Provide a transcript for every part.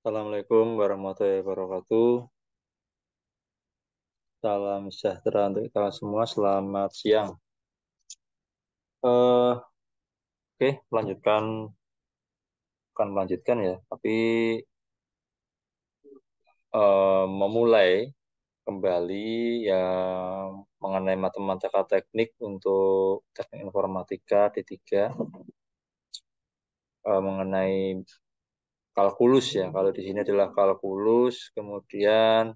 Assalamualaikum warahmatullahi wabarakatuh. Salam sejahtera untuk kita semua. Selamat siang. Oke, melanjutkan, bukan melanjutkan ya, tapi memulai kembali yang mengenai matematika teknik untuk teknik informatika D3, mengenai kalkulus ya. Kalau di sini adalah kalkulus, kemudian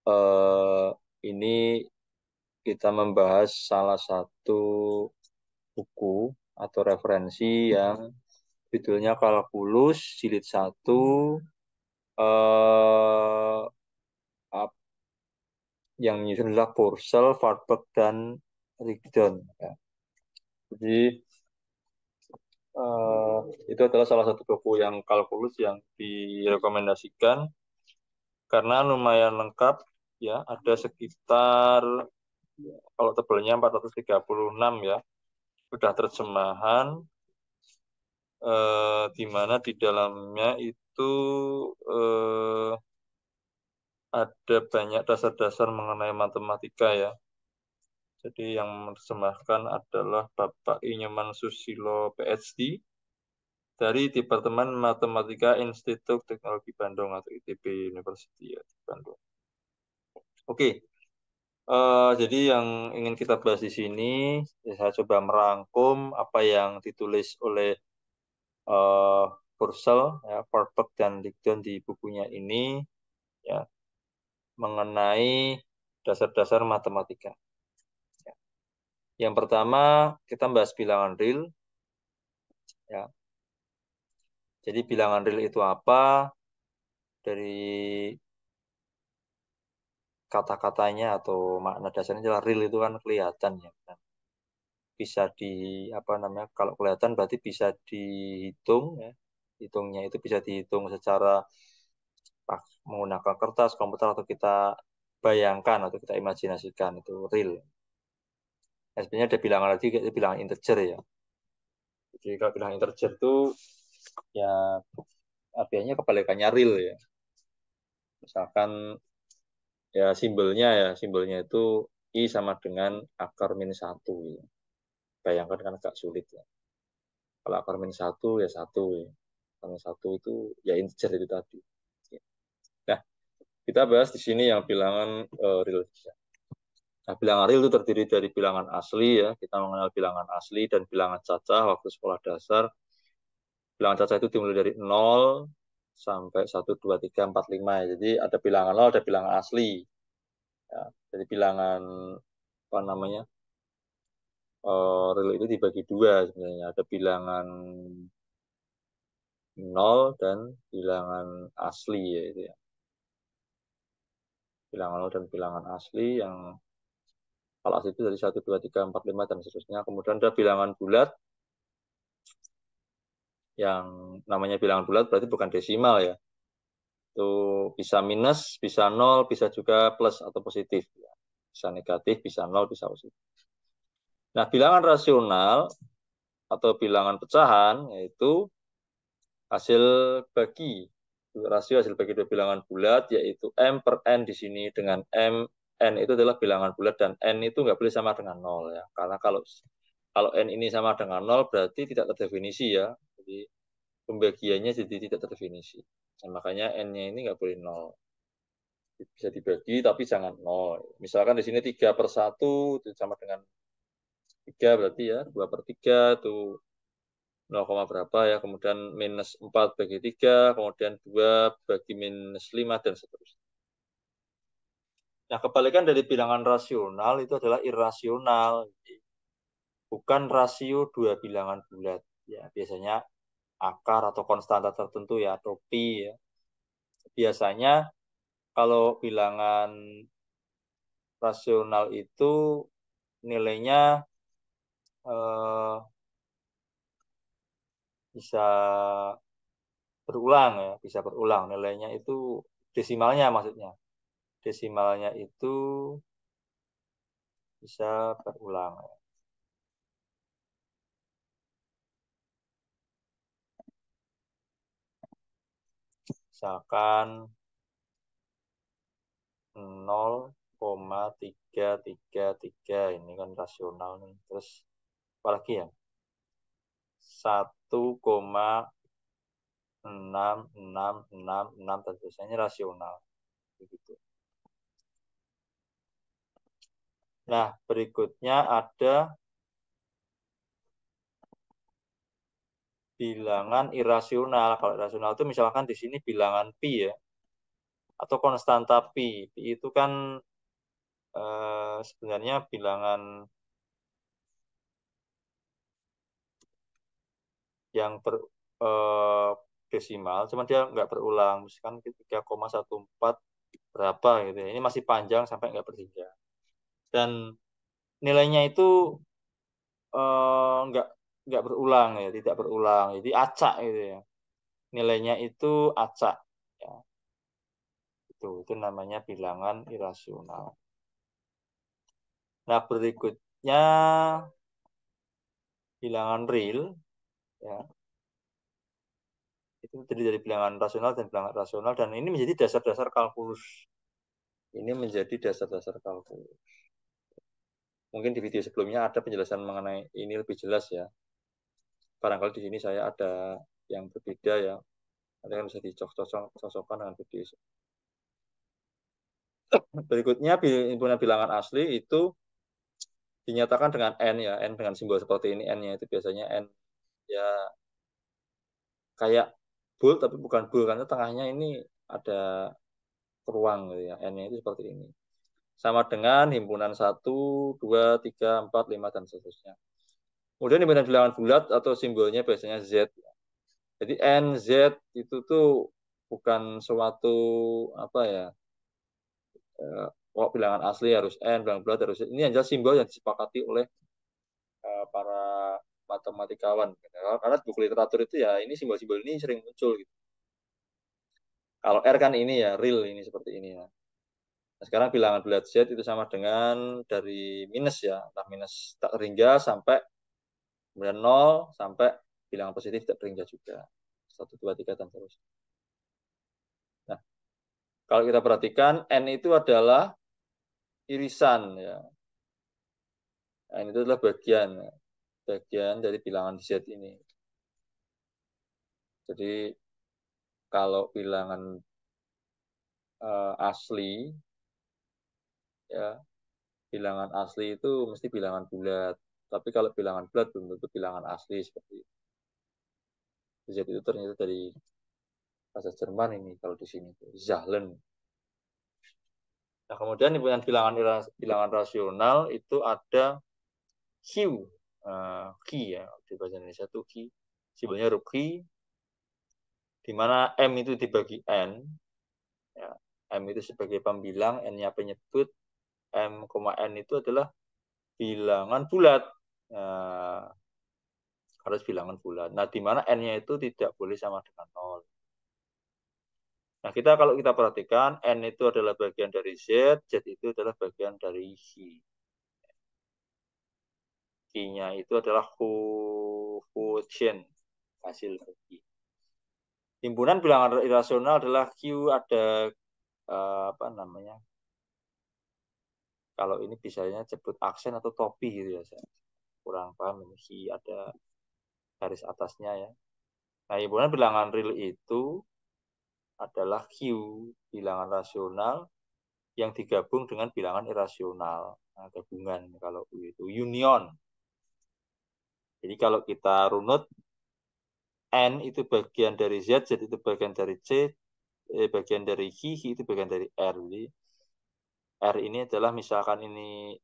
eh, ini kita membahas salah satu buku atau referensi yang judulnya Kalkulus Jilid 1 eh, yang menyusun adalah Purcell, Warburg, dan Rigdon. Ya. Jadi eh, itu adalah salah satu buku yang kalkulus yang direkomendasikan karena lumayan lengkap ya, ada sekitar kalau tebelnya 436 ya, sudah terjemahan di mana di dalamnya itu eh, ada banyak dasar-dasar mengenai matematika ya. Jadi yang menerjemahkan adalah Bapak Inyoman Susilo PhD dari Departemen Matematika Institut Teknologi Bandung atau ITB University ya, di Bandung. Oke, jadi yang ingin kita bahas di sini, ya saya coba merangkum apa yang ditulis oleh eh, Purcell, ya, Warburg dan Rigdon di bukunya ini, ya, mengenai dasar-dasar matematika. Yang pertama, kita bahas bilangan real. Ya. Jadi bilangan real itu apa? Dari kata-katanya atau makna dasarnya adalah real itu kan kelihatan ya. Bisa di apa namanya? Kalau kelihatan berarti bisa dihitung ya. Hitungnya itu bisa dihitung secara menggunakan kertas, komputer atau kita bayangkan atau kita imajinasikan itu real. Nah, sebenarnya ada bilangan lagi, itu bilangan integer ya. Jadi kalau bilangan integer itu ya artinya kebalikannya real ya. Misalkan ya simbolnya itu I sama dengan akar min satu ya. Bayangkan kan agak sulit ya. Kalau akar min satu ya satu ya. Akar min satu itu ya integer itu tadi. Nah, kita bahas di sini yang bilangan real. Nah, bilangan real itu terdiri dari bilangan asli ya. Kita mengenal bilangan asli dan bilangan cacah waktu sekolah dasar. Bilangan cacah itu dimulai dari 0 sampai 1, 2, 3, 4, 5. Jadi ada bilangan 0, ada bilangan asli. Ya, jadi bilangan apa namanya? Real itu dibagi dua sebenarnya. Ada bilangan nol dan bilangan asli ya itu ya. Bilangan nol dan bilangan asli yang kalau asli itu dari 1, 2, 3, 4, 5 dan seterusnya. Kemudian ada bilangan bulat yang namanya bilangan bulat berarti bukan desimal ya. Itu bisa minus, bisa nol, bisa juga plus atau positif. Ya. Bisa negatif, bisa nol, bisa positif. Nah, bilangan rasional atau bilangan pecahan yaitu hasil bagi rasio hasil bagi dua bilangan bulat yaitu M per N di sini dengan M. N itu adalah bilangan bulat dan N itu nggak boleh sama dengan nol ya, karena kalau kalau N ini sama dengan nol berarti tidak terdefinisi ya, jadi pembagiannya jadi tidak terdefinisi. Nah, makanya N-nya ini nggak boleh nol, bisa dibagi tapi jangan nol. Misalkan di sini 3/1 itu sama dengan 3 berarti ya 2/3 itu 0, berapa ya, kemudian minus 4 bagi 3, kemudian 2 bagi minus 5, dan seterusnya. Nah, kebalikan dari bilangan rasional itu adalah irasional, bukan rasio dua bilangan bulat. Ya, biasanya akar atau konstanta tertentu ya, atau pi ya. Biasanya kalau bilangan rasional itu nilainya eh, bisa berulang ya, bisa berulang. Nilainya itu desimalnya maksudnya. Desimalnya itu bisa berulang. Misalkan 0,333 ini kan rasional nih. Terus apa lagi ya? 1,6666 dan seterusnya rasional. Begitu. Nah, berikutnya ada bilangan irasional. Kalau irasional itu misalkan di sini bilangan pi ya, atau konstanta pi. Pi itu kan sebenarnya bilangan yang desimal, cuman dia nggak berulang. Misalkan 3,14 berapa gitu ya. Ini masih panjang sampai nggak berhingga. Dan nilainya itu nggak berulang ya, tidak berulang. Jadi acak gitu ya. Nilainya itu acak. Ya. Itu namanya bilangan irasional. Nah, berikutnya bilangan real ya. Itu terdiri dari bilangan rasional dan bilangan rasional dan ini menjadi dasar-dasar kalkulus. Ini menjadi dasar-dasar kalkulus. Mungkin di video sebelumnya ada penjelasan mengenai ini lebih jelas ya. Barangkali di sini saya ada yang berbeda ya. Nanti kan bisa dicocokkan dengan video. Berikutnya himpunan bilangan asli itu dinyatakan dengan N ya. N dengan simbol seperti ini. N-nya itu biasanya N ya kayak bull tapi bukan bull karena tengahnya ini ada ruang gitu ya. N-nya itu seperti ini. Sama dengan himpunan 1, 2, 3, 4, 5, dan seterusnya. Kemudian himpunan bilangan bulat atau simbolnya biasanya Z. Jadi N, Z itu tuh bukan suatu apa ya, bilangan asli harus N, bilangan bulat harus Z. Ini adalah simbol yang disepakati oleh para matematikawan. Karena buku literatur itu ya ini simbol-simbol ini sering muncul. Gitu. Kalau R kan ini ya, real ini seperti ini ya. Nah, sekarang bilangan bulat Z itu sama dengan dari minus ya, entah minus tak terhingga sampai kemudian 0 sampai bilangan positif tak terhingga juga. 1, 2, 3, dan seterusnya. Nah, kalau kita perhatikan, N itu adalah irisan. Ya. N itu adalah bagian dari bilangan Z ini. Jadi, kalau bilangan asli, ya bilangan asli itu mesti bilangan bulat. Tapi kalau bilangan bulat belum tentu bilangan asli seperti itu. Z itu ternyata dari bahasa Jerman ini kalau di sini. Zahlen. Nah, kemudian bilangan rasional itu ada Q. Q ya, di bahasa Indonesia itu Q. Simbolnya huruf Q, di mana M itu dibagi N. Ya, M itu sebagai pembilang, N-nya penyebut, M, N itu adalah bilangan bulat. Nah, harus bilangan bulat. Nah, di mana N-nya itu tidak boleh sama dengan 0. Nah, kalau kita perhatikan, N itu adalah bagian dari Z, Z itu adalah bagian dari Q. Q-nya itu adalah quotient, hasil bagi. Himpunan bilangan irasional adalah Q ada apa namanya? Kalau ini bisanya sebut aksen atau topi gitu ya. Saya kurang paham ini Q ada garis atasnya ya. Nah, himpunan bilangan real itu adalah Q, bilangan rasional yang digabung dengan bilangan irasional. Nah, gabungan kalau itu union. Jadi kalau kita runut N itu bagian dari Z, Z itu bagian dari C, bagian dari Q itu bagian dari R. Jadi R ini adalah misalkan ini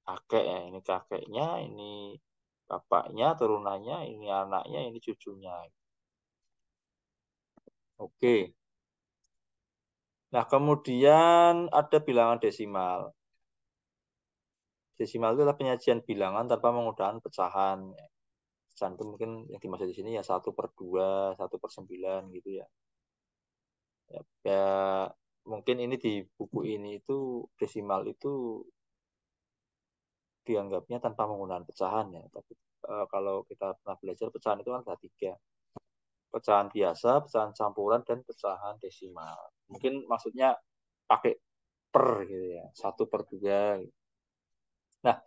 kakek ya, ini kakeknya, ini bapaknya, turunannya, ini anaknya, ini cucunya. Oke. Nah, kemudian ada bilangan desimal. Desimal itu adalah penyajian bilangan tanpa menggunakan pecahan. Pecahan itu mungkin yang dimaksud di sini ya 1/2, 1/9 gitu ya. Ya, mungkin ini di buku ini itu desimal itu dianggapnya tanpa menggunakan pecahan ya. Tapi kalau kita pernah belajar pecahan itu kan ada 3. pecahan biasa, pecahan campuran, dan pecahan desimal. Mungkin maksudnya pakai per gitu ya, 1/2. Nah,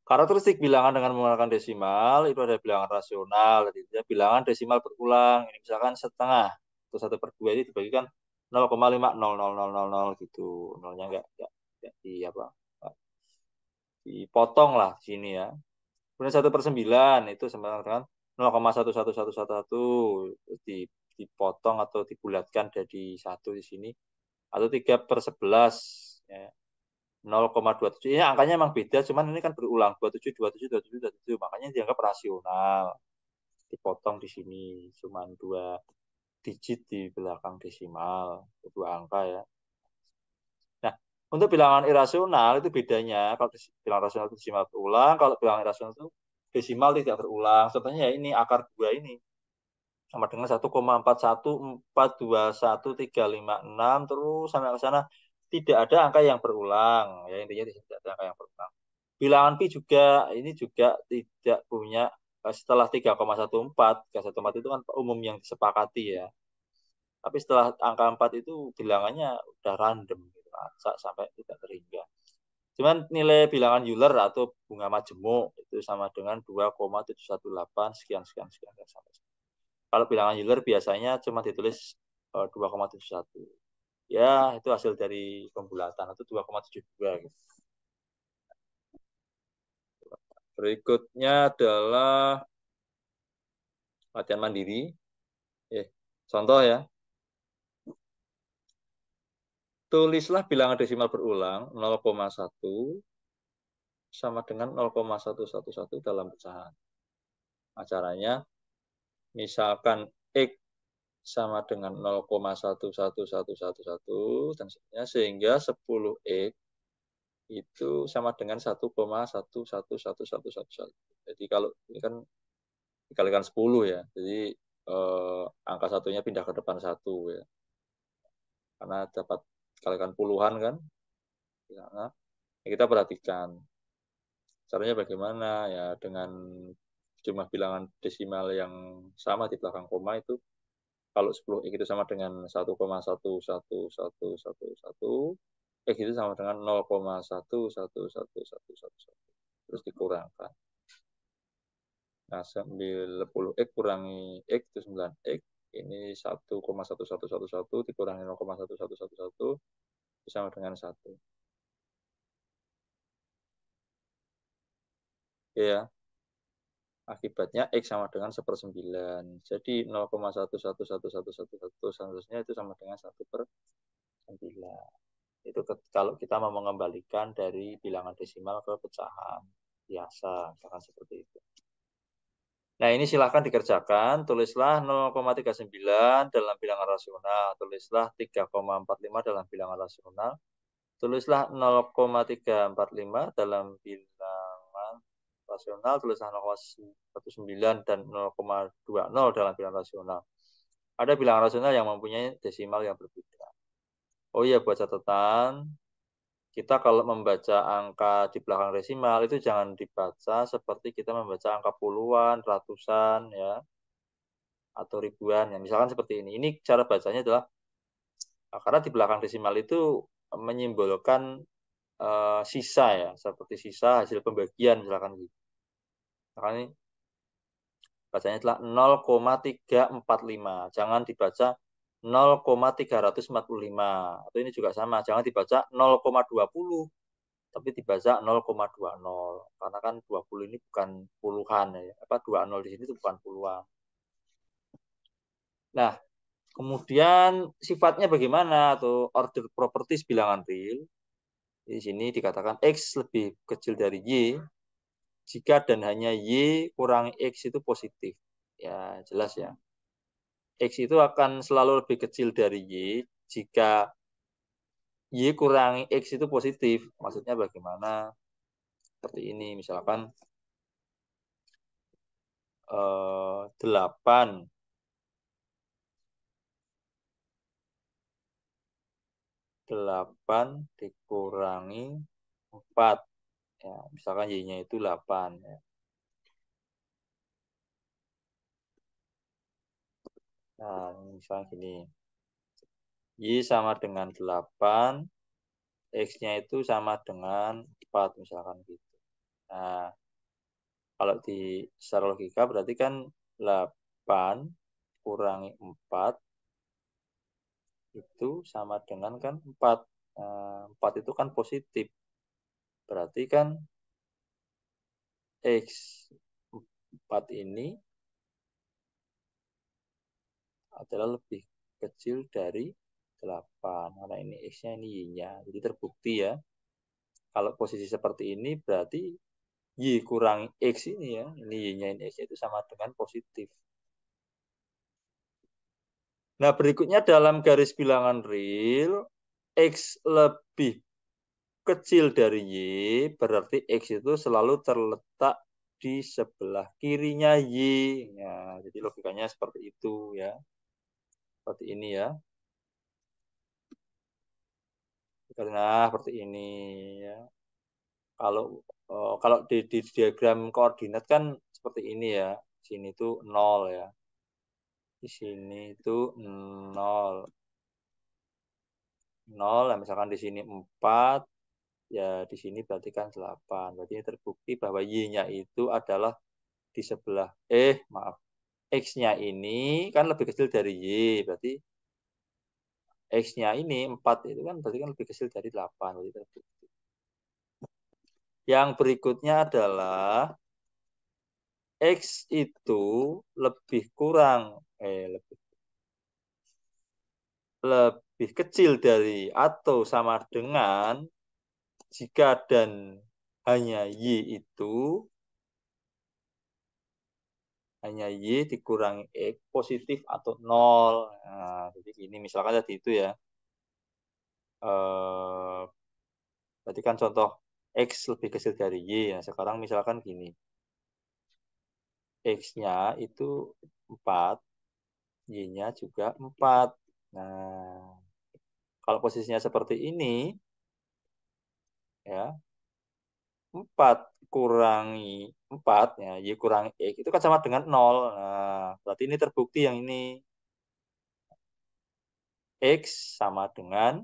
karakteristik bilangan dengan menggunakan desimal itu ada bilangan rasional, gitu ya. Bilangan desimal berulang. Ini misalkan setengah atau 1/2 ini dibagikan 0,50000 gitu. Nolnya nggak di apa? Nggak dipotong lah di sini ya. Kemudian 1/9 itu sama dengan 0,11111 dipotong atau dibulatkan jadi satu di sini. Atau 3/11 ya. 0,27. Ini angkanya memang beda, cuman ini kan berulang. 27, 27, 27, 27. Makanya dianggap rasional. Dipotong di sini. Cuman 2 digit di belakang desimal. 2 angka ya. Nah, untuk bilangan irasional itu bedanya. Kalau bilangan rasional itu desimal berulang. Kalau bilangan irasional itu desimal tidak berulang. Contohnya ya ini, akar 2 ini. Sama dengan 1,41421,356 terus sampai ke sana tidak ada angka yang berulang ya, intinya tidak ada angka yang berulang. Bilangan pi juga ini juga tidak punya setelah 3,14 itu kan umum yang disepakati ya, tapi setelah angka 4 itu bilangannya udah random gitu, sampai tidak terhingga. Cuman nilai bilangan Euler atau bunga majemuk itu sama dengan 2,718 sekian sekian sekian sampai. Kalau bilangan Euler biasanya cuma ditulis 2,71. Ya, itu hasil dari pembulatan atau 2,72 gitu. Berikutnya adalah latihan mandiri. Contoh ya. Tulislah bilangan desimal berulang 0,1 sama dengan 0,111 dalam pecahan. Nah, caranya misalkan X sama dengan 0,11111 dan seterusnya sehingga 10X itu sama dengan 1,11111. Jadi kalau ini kan dikalikan 10 ya. Jadi angka satunya pindah ke depan 1 ya. Karena dapat kalikan puluhan kan. Nah, kita perhatikan caranya bagaimana ya, dengan jumlah bilangan desimal yang sama di belakang koma itu. Kalau 10 X itu sama dengan 1,11111, X itu sama dengan 0,11111. Terus dikurangkan. Nah, 90X kurangi X itu 9X. Ini 1,1111 dikurangi 0,1111 sama dengan 1. Ya, akibatnya X sama dengan 1/9. Jadi 0,11111 seharusnya itu sama dengan 1/9. Itu kalau kita mau mengembalikan dari bilangan desimal ke pecahan biasa, misalkan seperti itu. Nah, ini silahkan dikerjakan. Tulislah 0,39 dalam bilangan rasional. Tulislah 3,45 dalam bilangan rasional. Tulislah 0,345 dalam bilangan rasional. Tulislah 0,19 dan 0,20 dalam bilangan rasional. Ada bilangan rasional yang mempunyai desimal yang berbeda. Oh iya, buat catatan, kita kalau membaca angka di belakang desimal itu jangan dibaca seperti kita membaca angka puluhan, ratusan, ya, atau ribuan. Ya, misalkan seperti ini. Ini cara bacanya adalah karena di belakang desimal itu menyimbolkan sisa ya, seperti sisa hasil pembagian misalkan gitu. Misalkan ini bacanya adalah 0,345. Jangan dibaca 0,345. Atau ini juga sama, jangan dibaca 0,20 tapi dibaca 0,20 karena kan 20 ini bukan puluhan ya. 20 di sini itu bukan puluhan. Nah, kemudian sifatnya bagaimana atau order properties bilangan real? Di sini dikatakan X lebih kecil dari Y jika dan hanya Y kurang X itu positif. Ya, jelas ya. X itu akan selalu lebih kecil dari Y jika Y kurangi X itu positif. Maksudnya bagaimana? Seperti ini, misalkan 8 dikurangi 4. Ya, misalkan Y-nya itu 8. Ya. misalnya gini. Y sama dengan 8, X-nya itu sama dengan 4, misalkan gitu. Nah, kalau di secara logika berarti kan 8 kurangi 4 itu sama dengan kan 4. Nah, 4 itu kan positif. Berarti kan X 4 ini adalah lebih kecil dari 8. Karena ini X-nya, ini Y-nya. Jadi terbukti ya. Kalau posisi seperti ini berarti Y kurangi X ini ya. Ini Y-nya, ini X-nya itu sama dengan positif. Nah, berikutnya dalam garis bilangan real, X lebih kecil dari Y, berarti X itu selalu terletak di sebelah kirinya Y. Nah, jadi logikanya seperti itu ya. Seperti ini ya. Karena seperti ini ya. Kalau kalau di diagram koordinat kan seperti ini ya. Sini tuh 0 ya. Di sini itu 0. 0, nah misalkan di sini 4, ya di sini berarti kan 8. Berarti ini terbukti bahwa Y-nya itu adalah di sebelah, maaf, X-nya ini kan lebih kecil dari Y. Berarti X-nya ini 4 itu kan berarti kan lebih kecil dari 8. Berarti terbukti. Yang berikutnya adalah X itu lebih kurang, lebih kecil dari atau sama dengan jika dan hanya Y itu hanya Y dikurangi X positif atau 0. Nah, jadi ini misalkan tadi itu ya. Berarti kan contoh X lebih kecil dari Y. Nah, sekarang misalkan gini. X-nya itu 4, Y-nya juga 4. Nah, kalau posisinya seperti ini, ya, 4 kurangi 4, ya, Y kurangi X, itu kan sama dengan 0. Nah, berarti ini terbukti yang ini. X sama dengan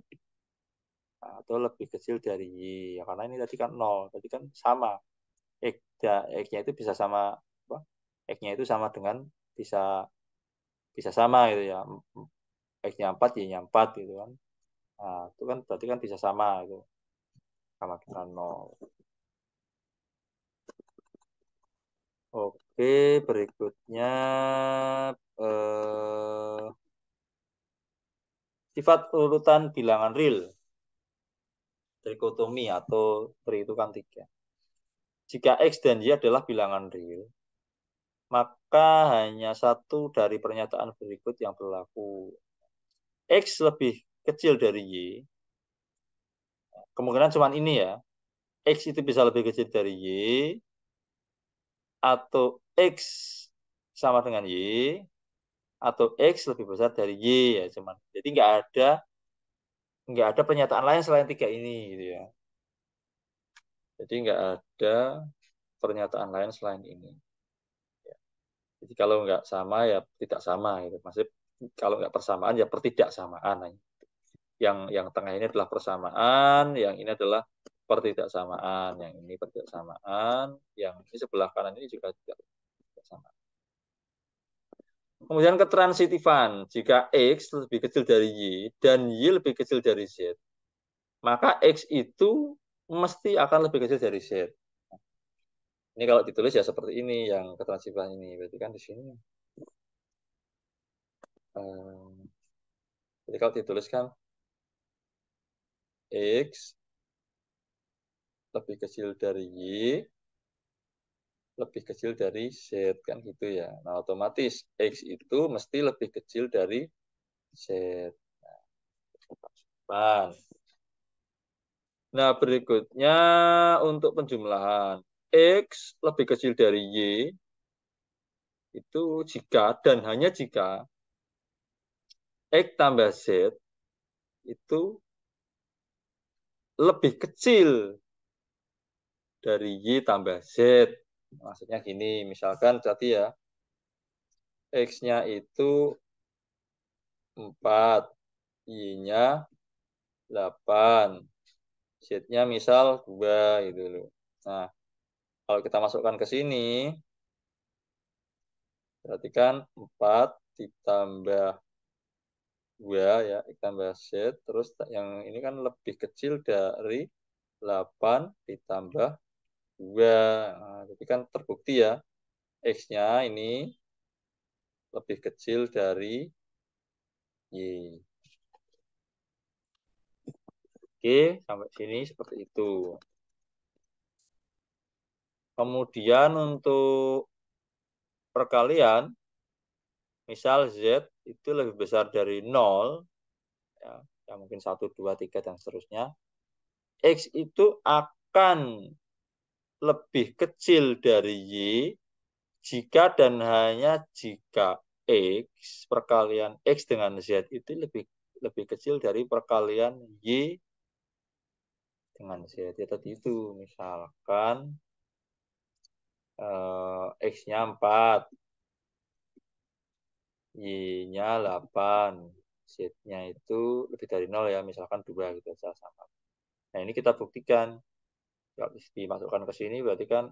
atau lebih kecil dari Y. Ya, karena ini tadi kan 0. Tadi kan sama. X, ya, X-nya itu bisa sama, apa? X-nya itu sama dengan bisa bisa sama gitu ya. X-nya 4, Y-nya 4 gitu kan. Nah, itu kan berarti kan bisa sama itu. Sama dengan 0. Oke, berikutnya eh, sifat urutan bilangan real, trikotomi atau perhitungan tiga. Jika X dan Y adalah bilangan real, maka hanya satu dari pernyataan berikut yang berlaku. X lebih kecil dari Y, kemungkinan cuma ini ya. X itu bisa lebih kecil dari Y, atau X sama dengan Y, atau X lebih besar dari Y ya cuman. Jadi nggak ada pernyataan lain selain tiga ini gitu ya. Jadi nggak ada pernyataan lain selain ini. Ya. Jadi kalau nggak sama ya tidak sama gitu. Maksudnya kalau nggak persamaan ya pertidaksamaan. Yang tengah ini adalah persamaan, yang ini adalah pertidaksamaan, yang ini pertidaksamaan, yang ini sebelah kanan ini juga tidak sama. Kemudian ketransitifan, jika X lebih kecil dari Y dan Y lebih kecil dari Z, maka X itu mesti akan lebih kecil dari Z. Ini kalau ditulis ya seperti ini, yang ketransitifan ini. Berarti kan di sini. Jadi kalau dituliskan X lebih kecil dari Y, lebih kecil dari Z, kan gitu ya. Nah, otomatis X itu mesti lebih kecil dari Z. Nah, berikutnya untuk penjumlahan. X lebih kecil dari Y itu jika dan hanya jika X tambah Z itu lebih kecil dari Y tambah Z. Maksudnya gini, misalkan tadi ya, X-nya itu 4, Y-nya 8, Z-nya misal 2 gitu loh. Nah, kalau kita masukkan ke sini, berarti kan 4 ditambah 2 ya, ditambah Z, terus yang ini kan lebih kecil dari 8 ditambah 2. Nah, jadi kan terbukti ya, X-nya ini lebih kecil dari Y. Oke, sampai sini seperti itu. Kemudian untuk perkalian, misal Z itu lebih besar dari 0, ya mungkin 1, 2, 3, dan seterusnya, X itu akan lebih kecil dari Y jika dan hanya jika X, perkalian X dengan Z itu lebih kecil dari perkalian Y dengan Z. Ya, tadi itu, misalkan X-nya 4, Y-nya 8, Z-nya itu lebih dari 0 ya, misalkan 2 gitu saja sama. Nah, ini kita buktikan. Kalau dimasukkan ke sini berarti kan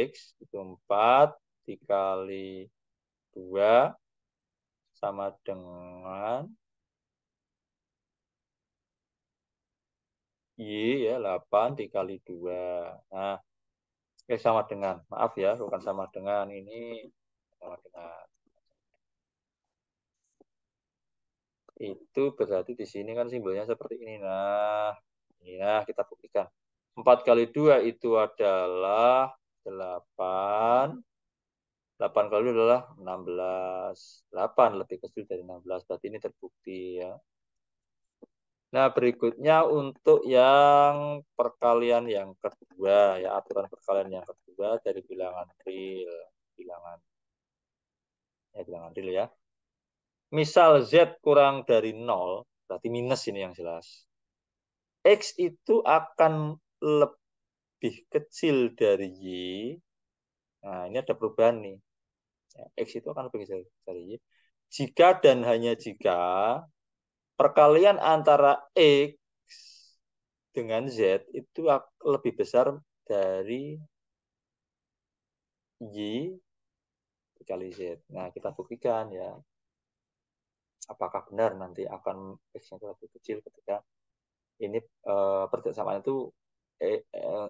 X itu 4 dikali 2 sama dengan Y ya, 8 dikali 2. Nah, sama dengan, maaf ya, bukan sama dengan, ini sama dengan. Itu berarti di sini kan simbolnya seperti ini. Nah, ini nah kita buktikan. 4 kali 2 itu adalah 8. 8 kali 2 adalah 16. 8 lebih kecil dari 16. Berarti ini terbukti ya. Nah, berikutnya untuk yang perkalian yang kedua, ya aturan perkalian yang kedua dari bilangan real. Bilangan real ya. Misal Z kurang dari 0, berarti minus ini yang jelas. X itu akan lebih kecil dari Y. Nah, ini ada perubahan nih. X itu akan lebih kecil dari Y. Jika dan hanya jika perkalian antara X dengan Z itu lebih besar dari Y dikali Z. Nah, kita buktikan ya. Apakah benar nanti akan X-nya lebih kecil ketika ini persamaan itu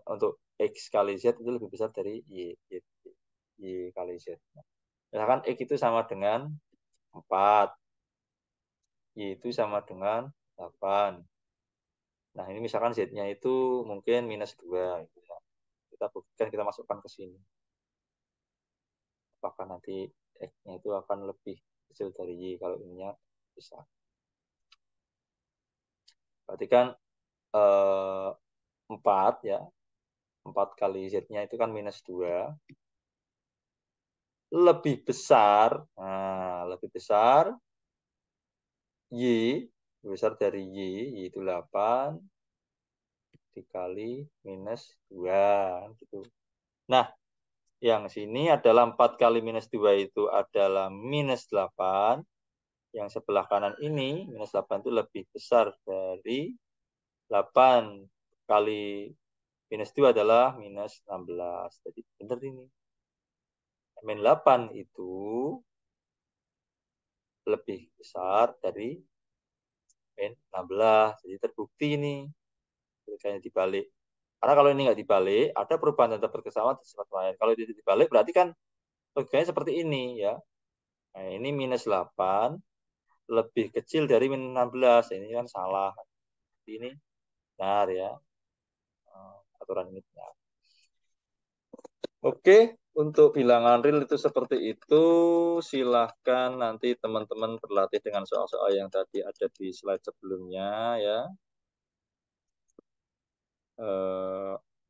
untuk X kali Z itu lebih besar dari Y kali Z. Misalkan X itu sama dengan 4, Y itu sama dengan 8. Nah, ini misalkan Z-nya itu mungkin minus 2. Gitu ya. Kita buktikan, kita masukkan ke sini. Apakah nanti X-nya itu akan lebih kecil dari Y kalau ininya besar. Berarti kan 4 ya. 4 kali Z-nya itu kan minus 2. Lebih besar. Nah, lebih besar Y. Lebih besar dari Y. Y itu 8. Dikali minus 2. Gitu. Nah, yang sini adalah 4 kali minus 2 itu adalah minus 8. Yang sebelah kanan ini, minus 8 itu lebih besar dari 8 kali minus 2 adalah minus 16. Jadi benar ini. Min 8 itu lebih besar dari min 16. Jadi terbukti ini. Ketikanya dibalik. Karena kalau ini nggak dibalik, ada perubahan tanda berkesamaan di sifat lain. Kalau itu dibalik, berarti kan logikanya seperti ini ya. Nah, ini minus 8 lebih kecil dari min 16. Ini kan salah. Ini benar ya. Aturan ini benar. Oke, untuk bilangan real itu seperti itu. Silahkan nanti teman-teman berlatih dengan soal-soal yang tadi ada di slide sebelumnya ya.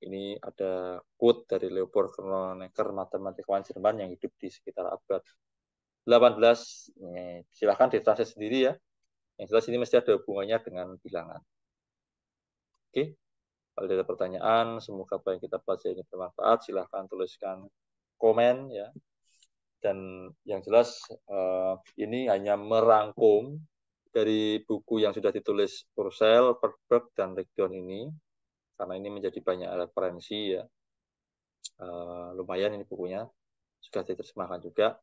Ini ada quote dari Leopold Kronecker, matematikawan Jerman yang hidup di sekitar abad 18. Silahkan ditranslate sendiri ya. Yang jelas ini mesti ada hubungannya dengan bilangan. Oke, kalau ada pertanyaan, semoga apa yang kita pelajari ini bermanfaat. Silahkan tuliskan komen ya. Dan yang jelas ini hanya merangkum dari buku yang sudah ditulis Purcell, Perberg, dan Rigdon ini, karena ini menjadi banyak referensi ya, lumayan ini bukunya, sudah diterjemahkan juga.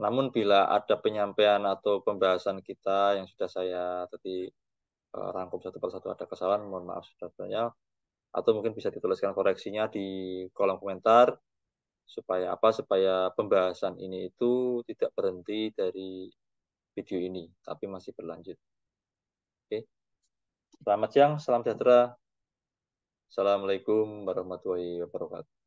Namun bila ada penyampaian atau pembahasan kita yang sudah saya tadi rangkum satu persatu ada kesalahan, mohon maaf sudah banyak, atau mungkin bisa dituliskan koreksinya di kolom komentar, supaya apa? Supaya pembahasan ini itu tidak berhenti dari video ini, tapi masih berlanjut. Oke. Selamat siang, salam sejahtera. Assalamualaikum warahmatullahi wabarakatuh.